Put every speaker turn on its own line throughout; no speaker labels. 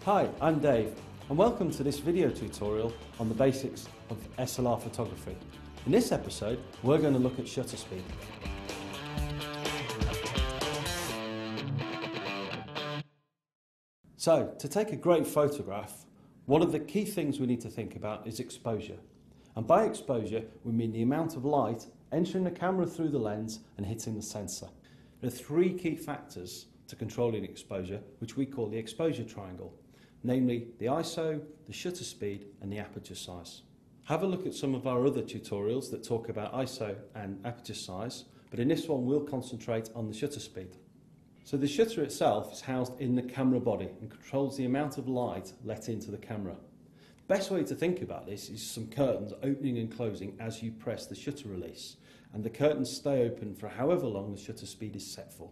Hi, I'm Dave, and welcome to this video tutorial on the basics of SLR photography. In this episode, we're going to look at shutter speed. So, to take a great photograph, one of the key things we need to think about is exposure. And by exposure, we mean the amount of light entering the camera through the lens and hitting the sensor. There are three key factors to controlling exposure, which we call the exposure triangle, namely the ISO, the shutter speed and the aperture size. Have a look at some of our other tutorials that talk about ISO and aperture size, but in this one we'll concentrate on the shutter speed. So the shutter itself is housed in the camera body and controls the amount of light let into the camera. The best way to think about this is some curtains opening and closing as you press the shutter release, and the curtains stay open for however long the shutter speed is set for.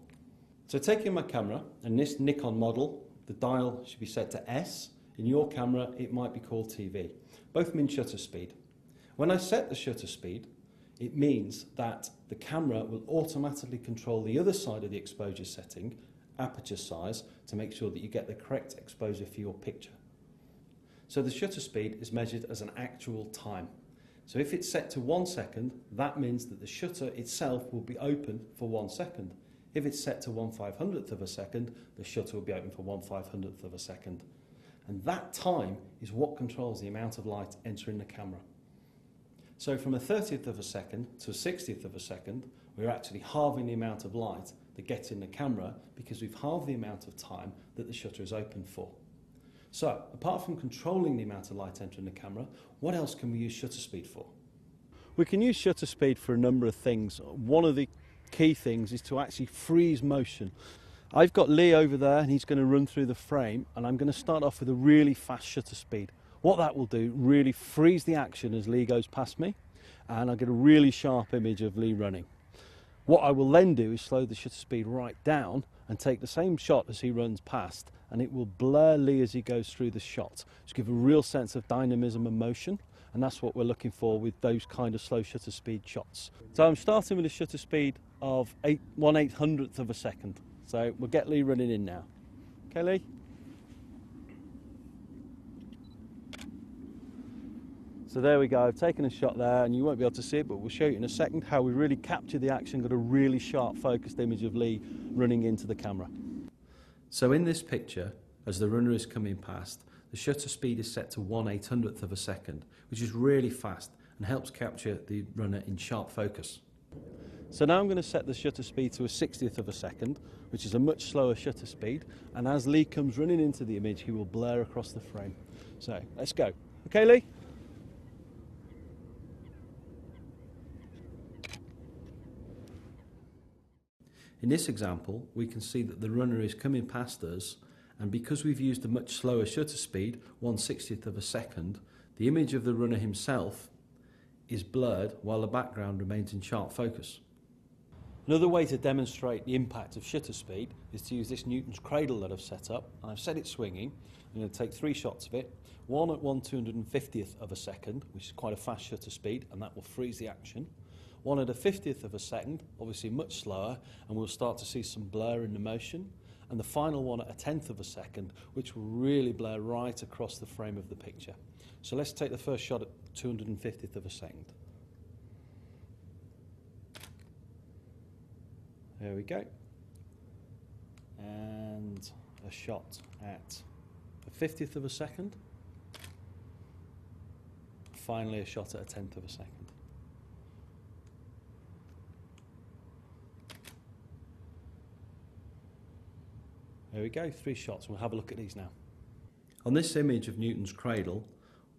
So taking my camera, and this Nikon model, the dial should be set to S. In your camera it might be called TV. Both mean shutter speed. When I set the shutter speed, it means that the camera will automatically control the other side of the exposure setting, aperture size, to make sure that you get the correct exposure for your picture. So the shutter speed is measured as an actual time. So if it's set to 1 second, that means that the shutter itself will be open for 1 second. If it's set to 1/500th of a second, the shutter will be open for 1/500th of a second. And that time is what controls the amount of light entering the camera. So from a 30th of a second to a 60th of a second, we're actually halving the amount of light that gets in the camera because we've halved the amount of time that the shutter is open for. So, apart from controlling the amount of light entering the camera, what else can we use shutter speed for? We can use shutter speed for a number of things. One of the key things is to actually freeze motion. I've got Lee over there and he's going to run through the frame, and I'm going to start off with a really fast shutter speed. What that will do, really freeze the action as Lee goes past me, and I'll get a really sharp image of Lee running. What I will then do is slow the shutter speed right down and take the same shot as he runs past, and it will blur Lee as he goes through the shot to give a real sense of dynamism and motion, and that's what we're looking for with those kind of slow shutter speed shots. So I'm starting with a shutter speed of 1/800th of a second. So we'll get Lee running in now. Okay, Lee? So there we go, I've taken a shot there, and you won't be able to see it, but we'll show you in a second how we really captured the action, got a really sharp focused image of Lee running into the camera. So in this picture, as the runner is coming past, the shutter speed is set to 1/800th of a second, which is really fast and helps capture the runner in sharp focus. So now I'm going to set the shutter speed to a 60th of a second, which is a much slower shutter speed, and as Lee comes running into the image, he will blur across the frame. So let's go. Okay, Lee? In this example, we can see that the runner is coming past us, and because we've used a much slower shutter speed, 1/60th of a second, the image of the runner himself is blurred while the background remains in sharp focus. Another way to demonstrate the impact of shutter speed is to use this Newton's cradle that I've set up, and I've set it swinging. I'm going to take 3 shots of it, one at 1/250th of a second, which is quite a fast shutter speed, and that will freeze the action. One at a 50th of a second, obviously much slower, and we'll start to see some blur in the motion. And the final one at a 10th of a second, which will really blur right across the frame of the picture. So let's take the first shot at 250th of a second. There we go. And a shot at a 50th of a second. Finally a shot at a 10th of a second. There we go, 3 shots. We'll have a look at these now. On this image of Newton's cradle,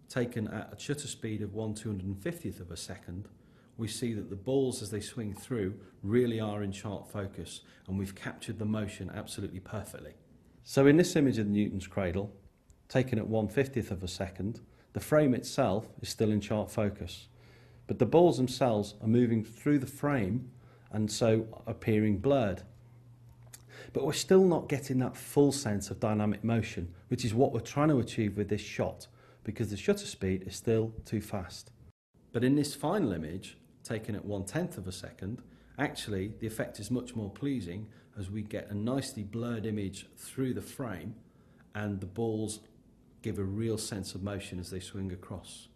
taken at a shutter speed of 1/250th of a second, we see that the balls as they swing through really are in sharp focus, and we've captured the motion absolutely perfectly. So in this image of Newton's cradle, taken at 1/50th of a second, the frame itself is still in sharp focus, but the balls themselves are moving through the frame and so appearing blurred. But we're still not getting that full sense of dynamic motion, which is what we're trying to achieve with this shot, because the shutter speed is still too fast. But in this final image, taken at 1/10th of a second, actually the effect is much more pleasing as we get a nicely blurred image through the frame, and the balls give a real sense of motion as they swing across.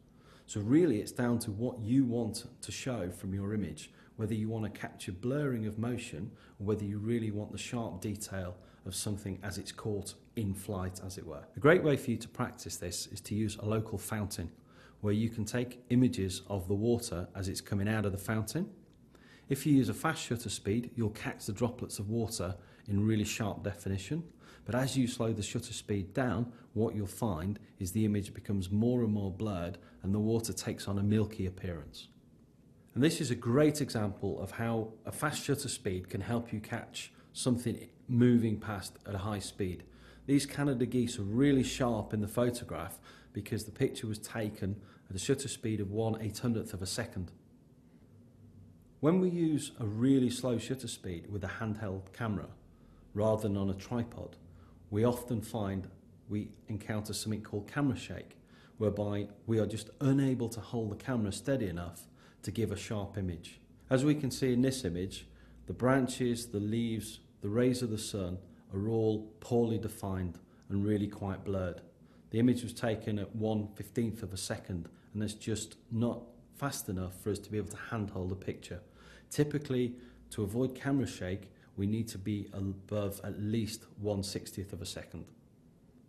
So really it's down to what you want to show from your image, whether you want to capture blurring of motion or whether you really want the sharp detail of something as it's caught in flight, as it were. A great way for you to practice this is to use a local fountain, where you can take images of the water as it's coming out of the fountain. If you use a fast shutter speed, you'll catch the droplets of water in really sharp definition. But as you slow the shutter speed down, what you'll find is the image becomes more and more blurred and the water takes on a milky appearance. And this is a great example of how a fast shutter speed can help you catch something moving past at a high speed. These Canada geese are really sharp in the photograph because the picture was taken at a shutter speed of 1/800th of a second. When we use a really slow shutter speed with a handheld camera rather than on a tripod, we often find we encounter something called camera shake, whereby we are just unable to hold the camera steady enough to give a sharp image. As we can see in this image, the branches, the leaves, the rays of the sun are all poorly defined and really quite blurred. The image was taken at 1/15th of a second and it's just not fast enough for us to be able to handhold a picture. Typically, to avoid camera shake, we need to be above at least 1/60th of a second.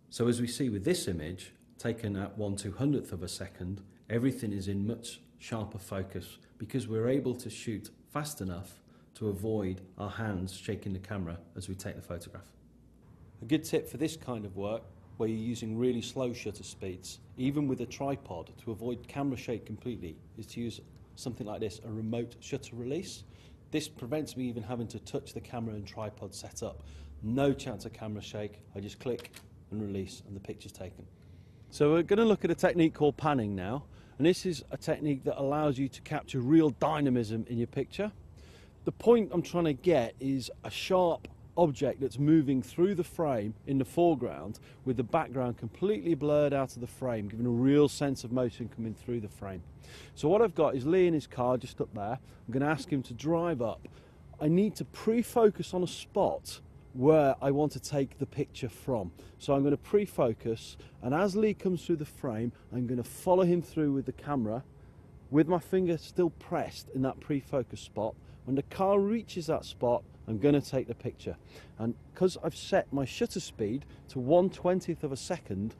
So as we see with this image, taken at 1/200th of a second, everything is in much sharper focus because we're able to shoot fast enough to avoid our hands shaking the camera as we take the photograph. A good tip for this kind of work, where you're using really slow shutter speeds, even with a tripod, to avoid camera shake completely, is to use something like this, a remote shutter release. This prevents me even having to touch the camera and tripod setup. No chance of camera shake. I just click and release and the picture's taken. So we're going to look at a technique called panning now, and this is a technique that allows you to capture real dynamism in your picture. The point I'm trying to get is a sharp object that's moving through the frame in the foreground with the background completely blurred out of the frame, giving a real sense of motion coming through the frame. So what I've got is Lee in his car just up there. I'm going to ask him to drive up. I need to pre-focus on a spot where I want to take the picture from. So I'm going to pre-focus, and as Lee comes through the frame, I'm going to follow him through with the camera with my finger still pressed in that pre-focus spot. When the car reaches that spot, I'm going to take the picture. And because I've set my shutter speed to 1/20th of a second,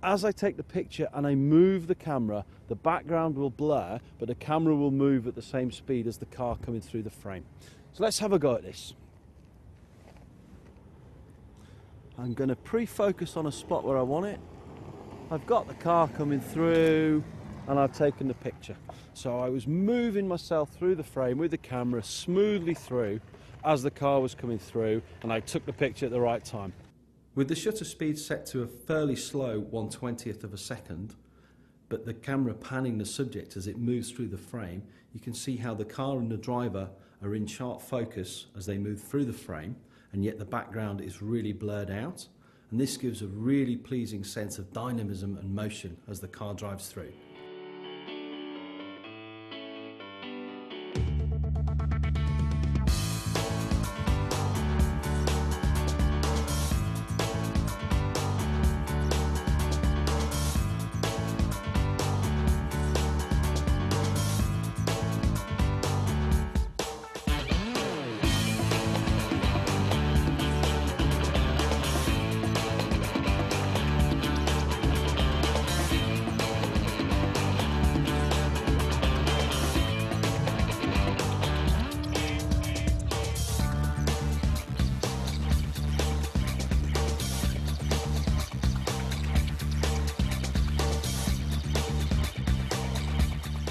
as I take the picture and I move the camera, the background will blur, but the camera will move at the same speed as the car coming through the frame. So let's have a go at this. I'm going to pre-focus on a spot where I want it. I've got the car coming through and I've taken the picture. So I was moving myself through the frame with the camera smoothly through as the car was coming through, and I took the picture at the right time. With the shutter speed set to a fairly slow 1/20th of a second, but the camera panning the subject as it moves through the frame, you can see how the car and the driver are in sharp focus as they move through the frame, and yet the background is really blurred out. And this gives a really pleasing sense of dynamism and motion as the car drives through.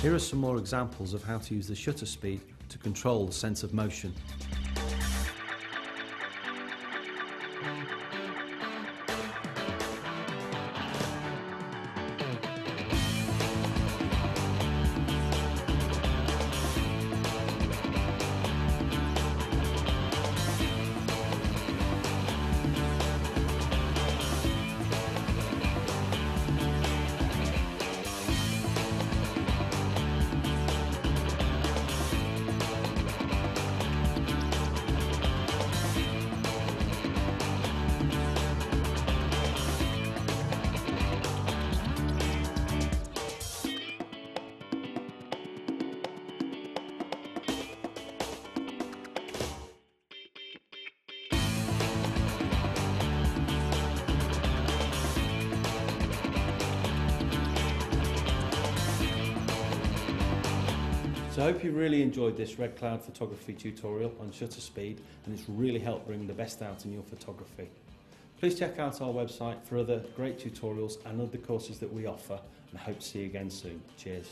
Here are some more examples of how to use the shutter speed to control the sense of motion. So I hope you really enjoyed this red cloud photography tutorial on shutter speed, and it's really helped bring the best out in your photography. Please check out our website for other great tutorials and other courses that we offer, and I hope to see you again soon. Cheers.